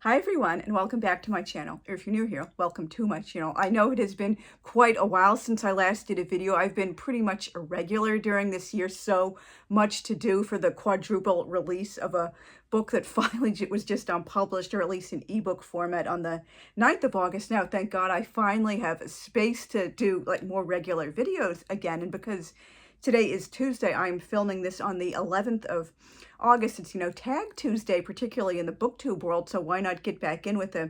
Hi everyone, and welcome back to my channel. Or if you're new here, welcome to my channel. I know it has been quite a while since I last did a video. I've been pretty much irregular during this year, so much to do for the quadruple release of a book that finally was just unpublished, or at least in ebook format, on the 9th of August. Now, thank God I finally have space to do like more regular videos again, and because today is Tuesday, I'm filming this on the 11th of August. It's, Tag Tuesday, particularly in the BookTube world, so why not get back in with a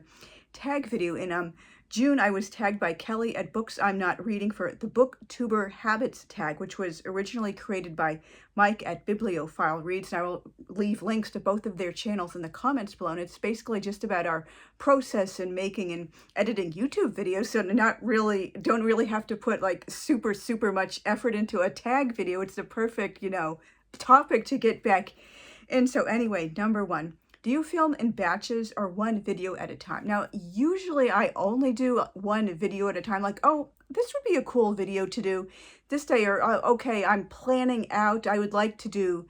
tag video? In June, I was tagged by Kelly at Books I'm Not Reading for the BookTuber Habits Tag, which was originally created by Mike at Bibliophile Reads, and I will leave links to both of their channels in the comments below. And it's basically just about our process in making and editing YouTube videos, so don't really have to put like super much effort into a tag video. It's the perfect, topic to get back. And so anyway, number one, do you film in batches or one video at a time? Now, usually I only do one video at a time, like, oh, this would be a cool video to do this day, or okay, I'm planning out, I would like to do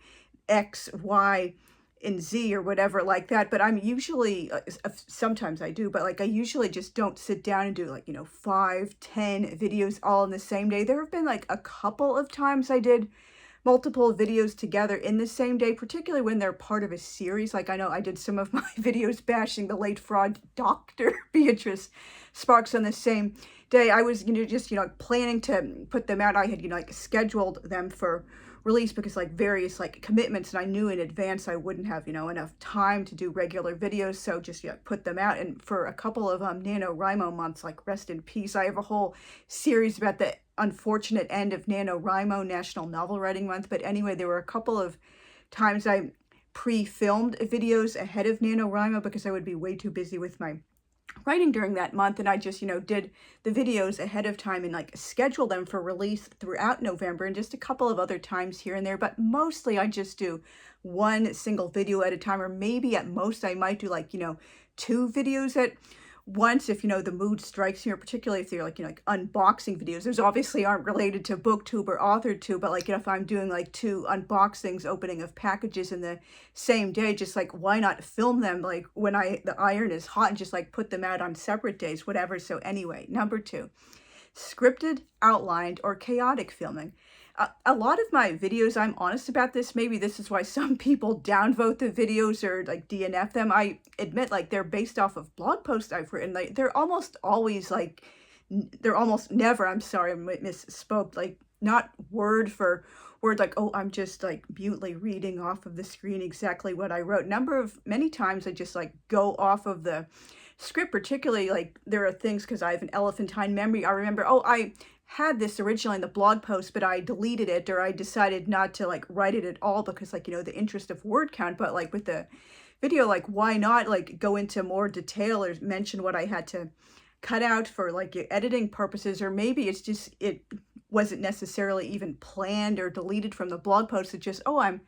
X, Y, and Z or whatever like that. But I'm usually, sometimes I do, but like I usually just don't sit down and do like, 5, 10 videos all in the same day. There have been like a couple of times I did multiple videos together in the same day, particularly when they're part of a series. Like I know I did some of my videos bashing the late fraud Dr. Beatrice Sparks on the same day. I was, just, planning to put them out. I had, like scheduled them for release because like various like commitments, and I knew in advance I wouldn't have, enough time to do regular videos. So just, put them out. And for a couple of NaNoWriMo months, like rest in peace, I have a whole series about the unfortunate end of NaNoWriMo, National Novel Writing Month. But anyway, there were a couple of times I pre-filmed videos ahead of NaNoWriMo because I would be way too busy with my writing during that month, and I just, did the videos ahead of time and like scheduled them for release throughout November, and just a couple of other times here and there. But mostly I just do one single video at a time, or maybe at most I might do like, 2 videos at once if, the mood strikes me, or particularly if they're like, like unboxing videos. Those obviously aren't related to booktube or authored but like, if I'm doing like 2 unboxings, opening of packages in the same day, just like, why not film them like when the iron is hot and just like put them out on separate days, whatever. So anyway, number 2, scripted, outlined, or chaotic filming. A lot of my videos, I'm honest about this, maybe this is why some people downvote the videos or like DNF them. I admit, like, they're based off of blog posts I've written. Like, they're almost always like, they're almost never, I'm sorry, I misspoke, like not word for word, like, oh, I'm just like mutely reading off of the screen exactly what I wrote. Many times I just like go off of the script, particularly like there are things, because I have an elephantine memory. I remember, oh, I had this originally in the blog post, but I deleted it, or I decided not to like write it at all because like, the interest of word count. But like with the video, like, why not like go into more detail or mention what I had to cut out for like editing purposes? Or maybe it's just, it wasn't necessarily even planned or deleted from the blog post. It's just, oh, I'm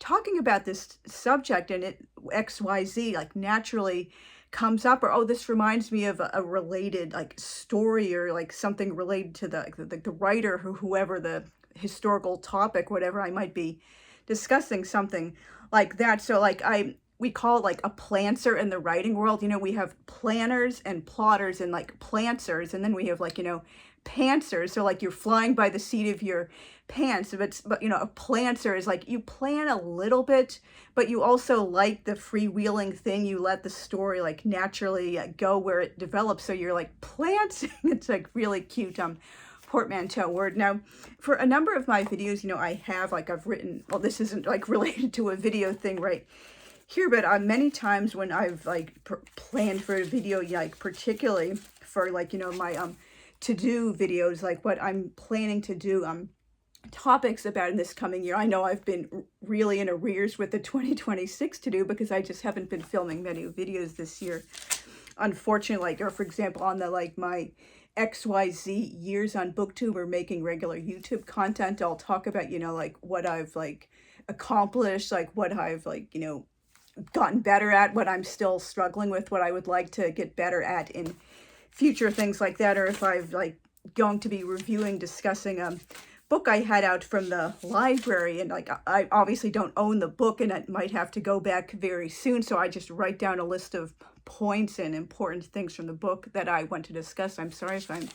talking about this subject and it XYZ like naturally comes up, or oh, this reminds me of a related like story, or like something related to the writer, whoever the historical topic, whatever I might be discussing, something like that. So like we call it like a planter in the writing world. We have planners and plotters and like planters, and then we have like, pantsers. So like you're flying by the seat of your pants. But a planter is like you plan a little bit, but you also like the freewheeling thing. You let the story like naturally go where it develops. So you're like planting. It's like really cute portmanteau word. Now, for a number of my videos, I have like I've written. Well, this isn't like related to a video thing right here, but many times when I've like planned for a video, like particularly for like my to-do videos, like what I'm planning to do topics about in this coming year. I know I've been really in arrears with the 2026 to-do because I just haven't been filming many videos this year, unfortunately. Like, or for example, on the like my XYZ years on BookTube or making regular YouTube content, I'll talk about, like what I've like accomplished, like what I've like, gotten better at, what I'm still struggling with, what I would like to get better at in future, things like that. Or if I've like going to be reviewing, discussing book I had out from the library, and like I obviously don't own the book, and I might have to go back very soon, so I just write down a list of points and important things from the book that I want to discuss. I'm sorry if I'm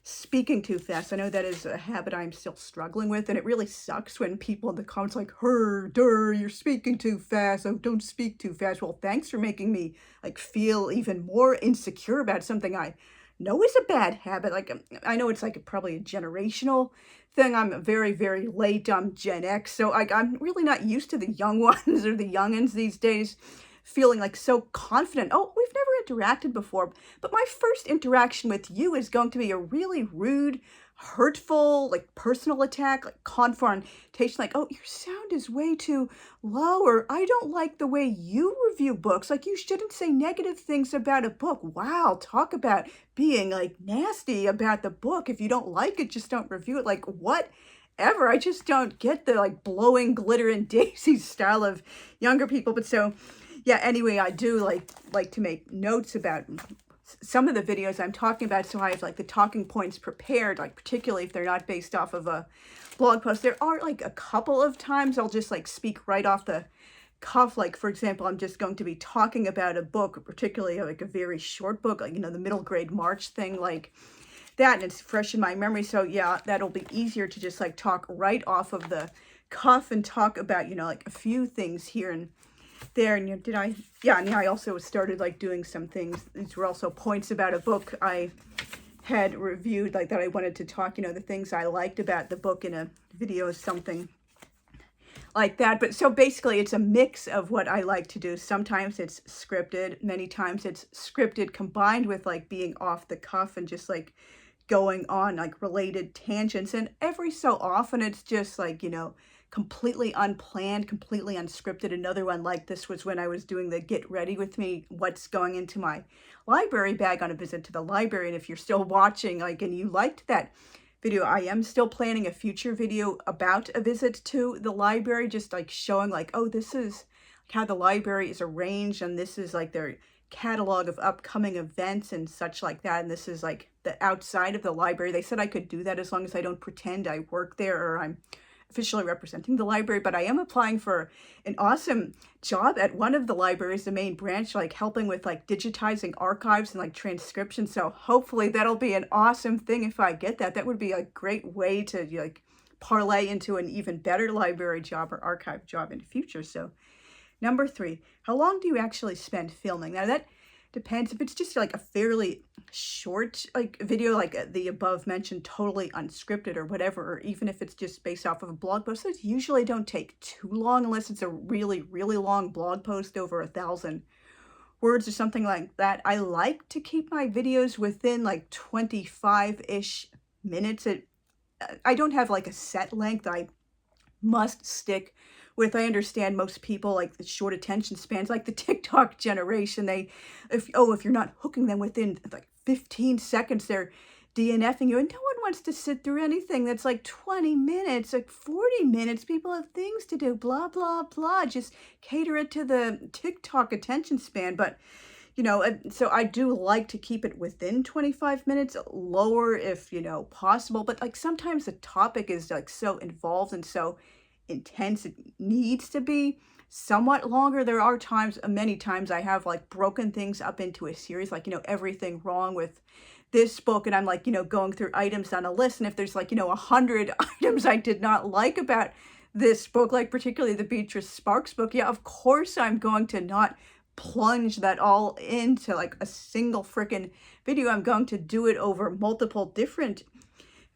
speaking too fast. I know that is a habit I'm still struggling with, and it really sucks when people in the comments like, you're speaking too fast. Oh, don't speak too fast. Well, thanks for making me like feel even more insecure about something I know is a bad habit. Like, I know it's like probably a generational thing. I'm very, very late. I'm Gen X, so I'm really not used to the young ones or the youngins these days feeling like so confident. Oh, we've never interacted before, but my first interaction with you is going to be a really rude, hurtful, like personal attack, like confrontation, like, oh, your sound is way too low, or I don't like the way you review books. Like, you shouldn't say negative things about a book. Wow, talk about being like nasty about the book. If you don't like it, just don't review it. Like, whatever. I just don't get the like blowing glitter and daisies style of younger people. But so yeah, anyway, I do like to make notes about some of the videos I'm talking about, so I have like the talking points prepared, like particularly if they're not based off of a blog post. There are like a couple of times I'll just like speak right off the cuff. Like, for example, I'm just going to be talking about a book, particularly like a very short book, like, you know, the middle grade March thing, like that, and it's fresh in my memory. So yeah, that'll be easier to just like talk right off of the cuff and talk about, you know, like a few things here and there. And and I also started like doing some things. These were also points about a book I had reviewed, like that I wanted to talk, you know, the things I liked about the book in a video or something like that. But so basically it's a mix of what I like to do. Sometimes it's scripted, many times it's scripted combined with like being off the cuff and just like going on like related tangents, and every so often it's just like, you know, completely unplanned, completely unscripted. Another one like this was when I was doing the get ready with me, what's going into my library bag on a visit to the library. And if you're still watching, like, and you liked that video, I am still planning a future video about a visit to the library, just like showing like, oh, this is how the library is arranged, and this is like their catalog of upcoming events and such like that, and this is like the outside of the library. They said I could do that as long as I don't pretend I work there or I'm officially representing the library, but I am applying for an awesome job at one of the libraries, the main branch, like helping with like digitizing archives and like transcription. So hopefully that'll be an awesome thing if I get that. That would be a great way to like parlay into an even better library job or archive job in the future. So number 3, how long do you actually spend filming? Now that depends. If it's just like a fairly short like video, like the above mentioned, totally unscripted or whatever, or even if it's just based off of a blog post, those usually don't take too long unless it's a really, really long blog post over 1,000 words or something like that. I like to keep my videos within like 25-ish minutes. I don't have like a set length I must stick with. I understand most people like the short attention spans, like the TikTok generation. If you're not hooking them within like 15 seconds, they're DNFing you, and no one wants to sit through anything that's like 20 minutes, like 40 minutes. People have things to do, blah, blah, blah. Just cater it to the TikTok attention span. But, you know, so I do like to keep it within 25 minutes, lower if, you know, possible. But like sometimes the topic is like so involved and so intense, it needs to be somewhat longer. There are times, many times I have like broken things up into a series, like, you know, everything wrong with this book, and I'm like, you know, going through items on a list, and if there's like, you know, 100 items I did not like about this book, like particularly the Beatrice Sparks book, yeah, of course I'm going to not plunge that all into like a single freaking video. I'm going to do it over multiple different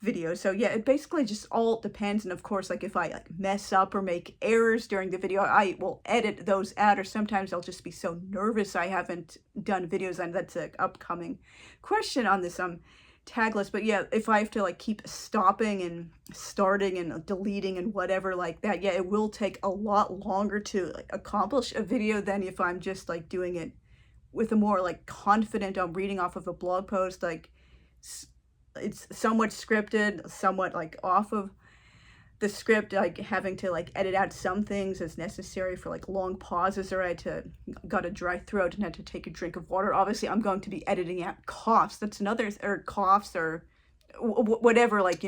video. So yeah, it basically just all depends. And of course, like if I like mess up or make errors during the video, I will edit those out, or sometimes I'll just be so nervous I haven't done videos, and that's an upcoming question on this tag list. But yeah, if I have to like keep stopping and starting and deleting and whatever like that, yeah, it will take a lot longer to like accomplish a video than if I'm just like doing it with a more like confident, I'm reading off of a blog post, like it's somewhat scripted, somewhat like off of the script, like having to like edit out some things as necessary for like long pauses, or I got a dry throat and had to take a drink of water. Obviously I'm going to be editing out coughs. That's another, or coughs, or whatever, like,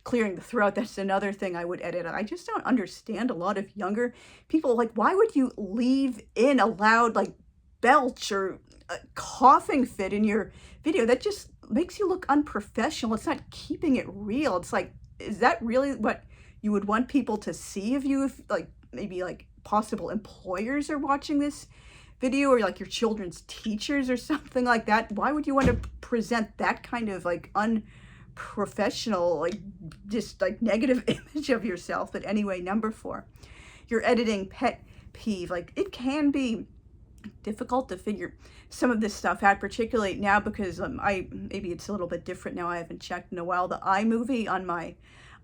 clearing the throat, that's another thing I would edit. I just don't understand a lot of younger people. Like, why would you leave in a loud, like, belch or a coughing fit in your video? That just makes you look unprofessional. It's not keeping it real. It's like, is that really what you would want people to see of you if, like, maybe, like, possible employers are watching this video, or like your children's teachers or something like that? Why would you want to present that kind of like unprofessional, like just like negative image of yourself? But anyway, number 4, your editing pet peeve. Like, it can be difficult to figure some of this stuff out, particularly now because maybe it's a little bit different now. I haven't checked in a while. The iMovie on my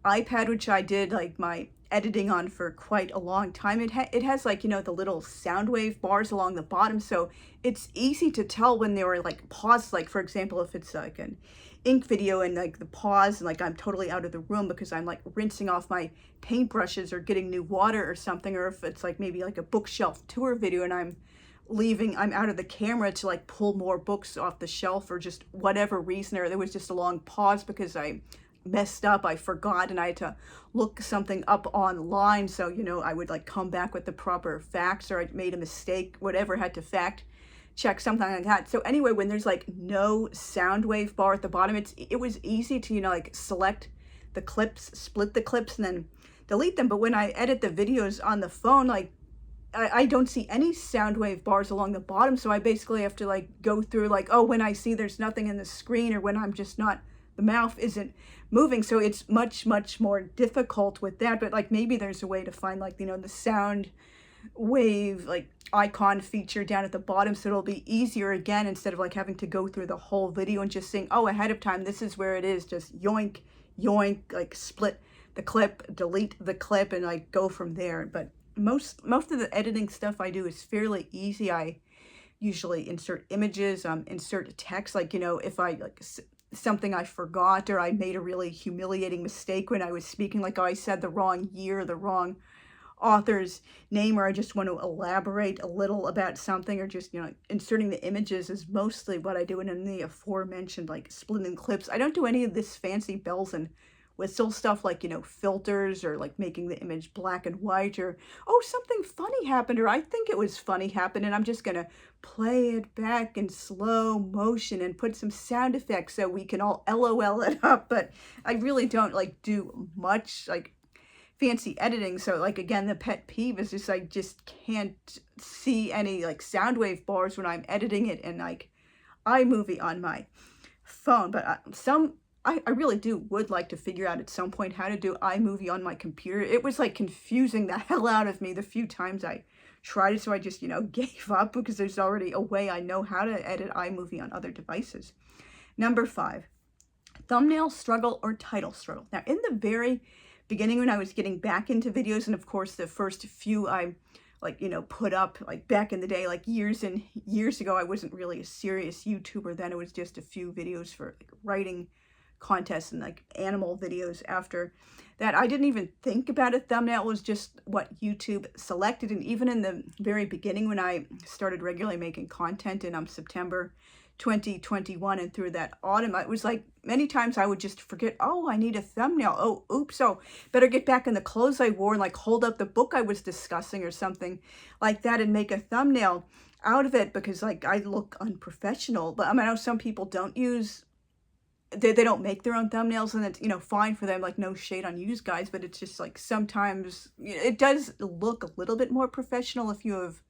iPad, which I did like my editing on for quite a long time, it has like, the little sound wave bars along the bottom, so it's easy to tell when they were like paused. Like, for example, if it's like an ink video and like the pause and like I'm totally out of the room because I'm like rinsing off my paintbrushes or getting new water or something, or if it's like maybe like a bookshelf tour video and I'm out of the camera to like pull more books off the shelf or just whatever reason, or there was just a long pause because I messed up, I forgot, and I had to look something up online. So, I would like come back with the proper facts, or I made a mistake, whatever, had to fact check something like that. So anyway, when there's like no sound wave bar at the bottom, it was easy to, like select the clips, split the clips, and then delete them. But when I edit the videos on the phone, like I don't see any sound wave bars along the bottom. So I basically have to like go through like, oh, when I see there's nothing in the screen, or when I'm just not, the mouth isn't moving. So it's much, much more difficult with that. But like maybe there's a way to find like, the sound wave like icon feature down at the bottom, so it'll be easier again, instead of like having to go through the whole video and just saying, oh, ahead of time, this is where it is, just yoink, yoink, like split the clip, delete the clip, and like go from there. But most of the editing stuff I do is fairly easy. I usually insert images, insert text, like, if I like something I forgot, or I made a really humiliating mistake when I was speaking, like, oh, I said the wrong year, the wrong author's name, or I just want to elaborate a little about something, or just, inserting the images is mostly what I do. And in the aforementioned, like splitting clips, I don't do any of this fancy bells and whistle stuff, like, filters, or like making the image black and white, or, oh, something funny happened, or I think it was funny happened, and I'm just gonna play it back in slow motion and put some sound effects so we can all LOL it up. But I really don't like do much like fancy editing. So like, again, the pet peeve is just I just can't see any like sound wave bars when I'm editing it in like iMovie on my phone. But I really would like to figure out at some point how to do iMovie on my computer. It was like confusing the hell out of me the few times I tried it, so I just, gave up, because there's already a way I know how to edit iMovie on other devices. Number 5, thumbnail struggle or title struggle. Now, in the very beginning, when I was getting back into videos, and of course the first few I like, put up like back in the day, like years and years ago, I wasn't really a serious YouTuber then. It was just a few videos for like writing contests and like animal videos. After that, I didn't even think about a thumbnail. It was just what YouTube selected. And even in the very beginning, when I started regularly making content in September 2021 and through that autumn, it was like many times I would just forget, oh, I need a thumbnail. Oh, oops. So better get back in the clothes I wore and like hold up the book I was discussing or something like that and make a thumbnail out of it, because like I look unprofessional. But I know some people don't use, they don't make their own thumbnails, and it's, fine for them, like no shade on you guys, but it's just like sometimes it does look a little bit more professional if you have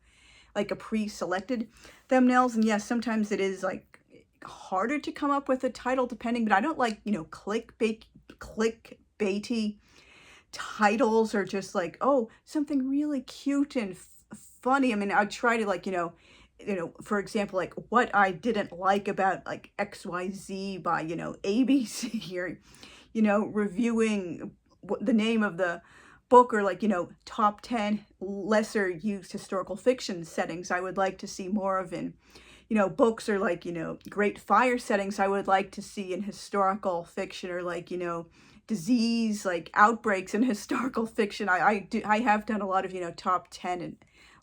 like a pre-selected thumbnails. And yes, sometimes it is like harder to come up with a title depending, but I don't like, clickbaity titles, or just like, oh, something really cute and funny. I mean, I try to like, for example, like what I didn't like about like XYZ by, ABC, or, reviewing the name of the book, or like, top 10 lesser used historical fiction settings I would like to see more of in, books, or like, great fire settings I would like to see in historical fiction, or like, disease, like outbreaks in historical fiction. I have done a lot of, top 10 and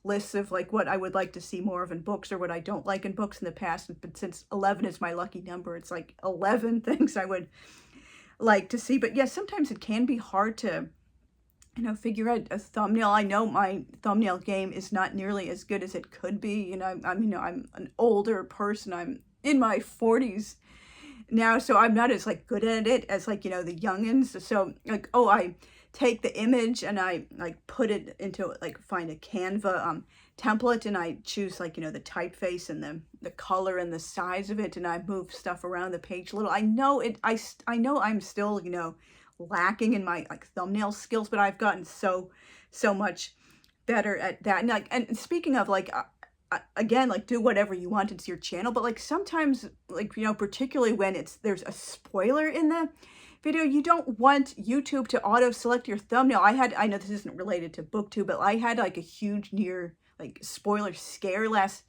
lists of like what I would like to see more of in books, or what I don't like in books in the past. But since 11 is my lucky number, it's like 11 things I would like to see. But yes, sometimes it can be hard to, you know, figure out a thumbnail. I know my thumbnail game is not nearly as good as it could be. You know, you know, I'm an older person. I'm in my 40s now, so I'm not as like good at it as like, you know, the youngins. So like, oh, I take the image and I like put it into like find a Canva template, and I choose like, you know, the typeface and the color and the size of it, and I move stuff around the page a little. I know it, I know I'm still, you know, lacking in my like thumbnail skills, but I've gotten so much better at that. And like, and speaking of like, again, like, do whatever you want, it's your channel, but like sometimes, like, you know, particularly when there's a spoiler in the video, you don't want YouTube to auto select your thumbnail. I know this isn't related to BookTube, but I had like a huge near like spoiler scare last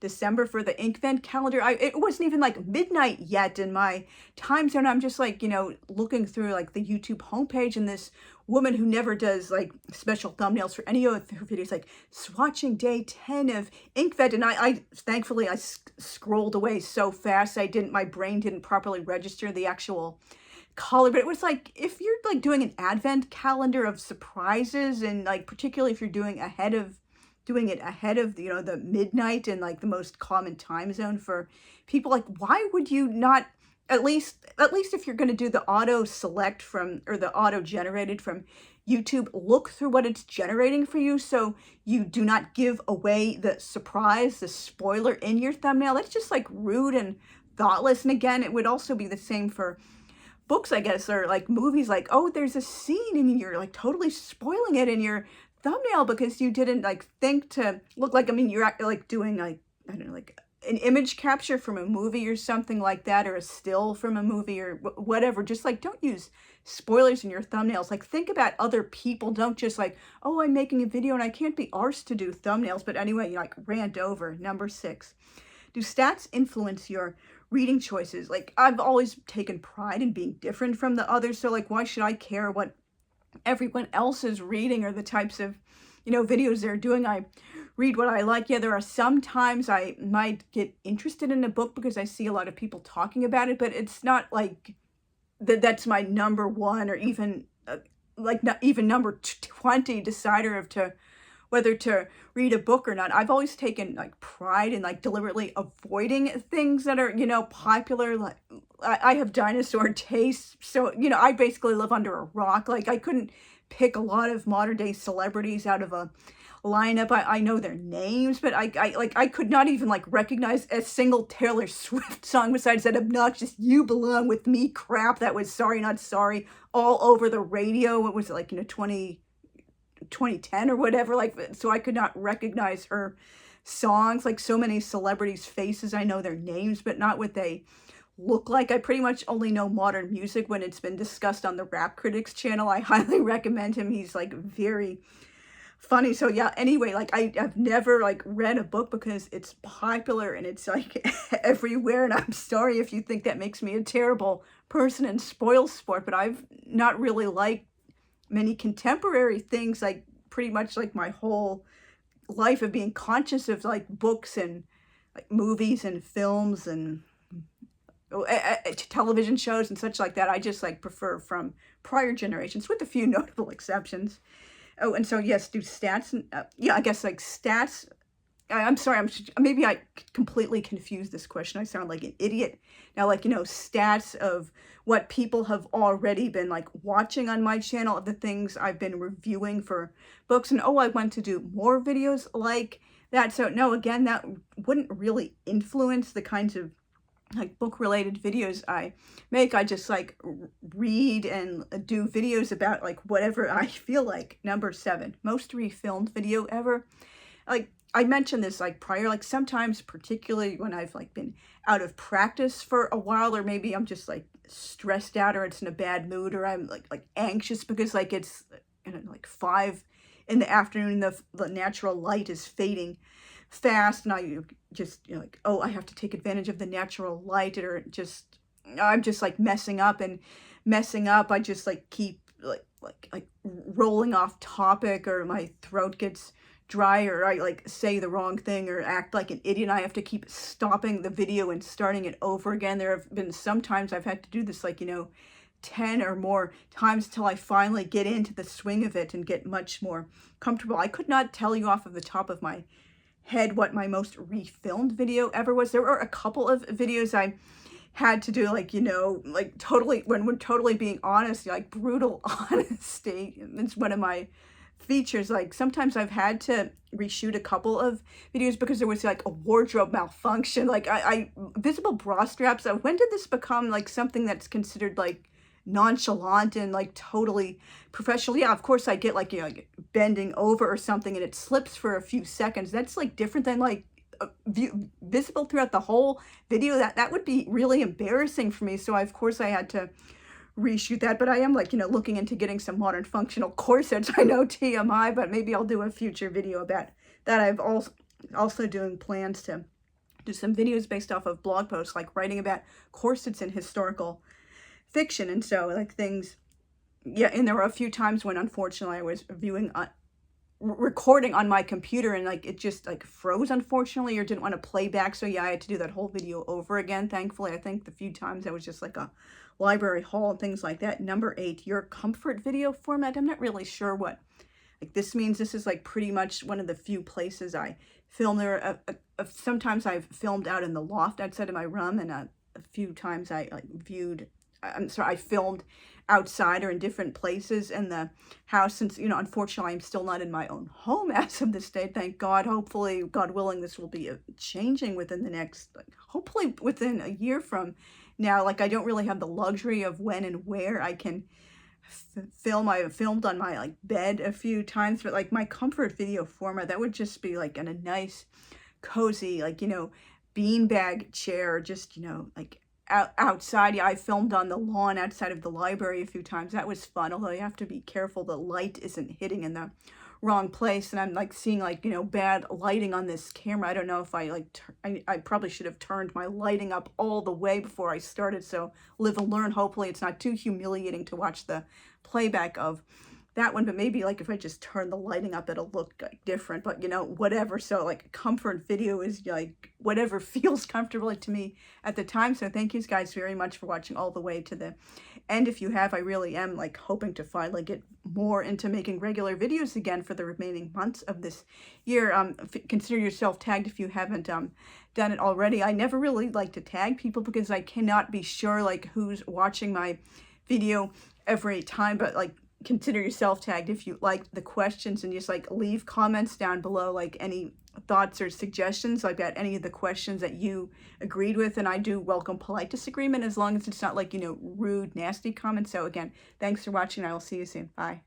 December for the ink vent calendar. It wasn't even like midnight yet in my time zone. I'm just like, you know, looking through like the YouTube homepage, and this woman who never does like special thumbnails for any of her videos, like swatching day 10 of ink vent, and I thankfully I scrolled away so fast my brain didn't properly register the actual color. But it was like, if you're like doing an advent calendar of surprises, and like particularly if you're doing it ahead of, you know, the midnight and like the most common time zone for people, like why would you not at least if you're going to do the auto select from, or the auto generated from YouTube, look through what it's generating for you, so you do not give away the surprise, the spoiler in your thumbnail. That's just like rude and thoughtless. And again, it would also be the same for books, I guess, or like movies. Like, oh, there's a scene and you're like totally spoiling it in your thumbnail because you didn't like think to look like, I mean, you're like doing like, I don't know, like an image capture from a movie or something like that, or a still from a movie or whatever. Just like, don't use spoilers in your thumbnails. Like, think about other people. Don't just like, oh, I'm making a video and I can't be arsed to do thumbnails. But anyway, you like rant over. Number 6, do stats influence your reading choices? Like, I've always taken pride in being different from the others, so like, why should I care what everyone else is reading or the types of, you know, videos they're doing? I read what I like. Yeah, there are some times I might get interested in a book because I see a lot of people talking about it, but it's not like that's my number one, or even like not even number 20 decider of whether to read a book or not. I've always taken like pride in like deliberately avoiding things that are, you know, popular. Like, I have dinosaur tastes, so, you know, I basically live under a rock. Like, I couldn't pick a lot of modern day celebrities out of a lineup. I know their names, but I could not even like recognize a single Taylor Swift song besides that obnoxious "You Belong With Me" crap that was Sorry Not Sorry all over the radio. What was it, like, you know, 2010 or whatever, like, so I could not recognize her songs. Like, so many celebrities' faces, I know their names, but not what they look like. I pretty much only know modern music when it's been discussed on the Rap Critics channel. I highly recommend him. He's like very funny. So yeah, anyway, like I've never like read a book because it's popular and it's like everywhere, and I'm sorry if you think that makes me a terrible person and spoil sport, but I've not really liked many contemporary things, like pretty much like my whole life of being conscious of like books and like movies and films and television shows and such like that. I just like prefer from prior generations, with a few notable exceptions. Oh, and so yes, do stats, and yeah, I guess like stats. I'm sorry, maybe I completely confused this question. I sound like an idiot now. Like, you know, stats of what people have already been like watching on my channel, of the things I've been reviewing for books, and oh, I want to do more videos like that. So no, again, that wouldn't really influence the kinds of like book related videos I make. I just like read and do videos about like whatever I feel like. Number 7, most refilmed video ever. Like, I mentioned this like prior, like sometimes, particularly when I've like been out of practice for a while, or maybe I'm just like stressed out, or it's in a bad mood, or I'm like anxious because like it's, I don't know, like 5 in the afternoon, the natural light is fading fast, and I just, you know, like, oh, I have to take advantage of the natural light, or just I'm just like messing up. I just like keep like rolling off topic, or my throat gets dry, or I like say the wrong thing or act like an idiot. I have to keep stopping the video and starting it over again. There have been some times I've had to do this, like, you know, 10 or more times till I finally get into the swing of it and get much more comfortable. I could not tell you off of the top of my head what my most refilmed video ever was. There were a couple of videos I had to do, like, you know, like totally, when we're totally being honest, like brutal honesty. It's one of my features. Like sometimes I've had to reshoot a couple of videos because there was like a wardrobe malfunction. Like I visible bra straps. When did this become like something that's considered like nonchalant and like totally professional? Yeah, of course I get like, you know, like bending over or something and it slips for a few seconds. That's like different than like visible throughout the whole video. That would be really embarrassing for me. So of course I had to reshoot that. But I am like, you know, looking into getting some modern functional corsets. I know TMI, but maybe I'll do a future video about that. I've also doing plans to do some videos based off of blog posts, like writing about corsets in historical fiction. And so like things, yeah, and there were a few times when unfortunately I was recording on my computer and like it just like froze, unfortunately, or didn't want to play back. So yeah, I had to do that whole video over again. Thankfully, I think the few times I was just like a library haul and things like that. Number 8, your comfort video format. I'm not really sure what like this means. This is like pretty much one of the few places I film. There sometimes I've filmed out in the loft outside of my room, and a few times I like I filmed outside or in different places in the house, since, you know, unfortunately I'm still not in my own home as of this day. Thank God. Hopefully, God willing, this will be changing within the next, like, hopefully within a year from now. Like I don't really have the luxury of when and where I can film. I have filmed on my like bed a few times, but like my comfort video format, that would just be like in a nice cozy, like, you know, beanbag chair, just, you know, like outside. Yeah, I filmed on the lawn outside of the library a few times. That was fun, although you have to be careful the light isn't hitting in the wrong place. And I'm like seeing like, you know, bad lighting on this camera. I don't know if I like I probably should have turned my lighting up all the way before I started. So live and learn. Hopefully it's not too humiliating to watch the playback of that one, but maybe like if I just turn the lighting up, it'll look like different, but you know, whatever. So like comfort video is like whatever feels comfortable to me at the time. So thank you guys very much for watching all the way to the end. If you have, I really am like hoping to finally get more into making regular videos again for the remaining months of this year. Consider yourself tagged if you haven't done it already. I never really like to tag people because I cannot be sure like who's watching my video every time, but like consider yourself tagged if you like the questions, and just like leave comments down below, like any thoughts or suggestions like about any of the questions that you agreed with. And I do welcome polite disagreement as long as it's not like, you know, rude, nasty comments. So again, thanks for watching. I will see you soon. Bye.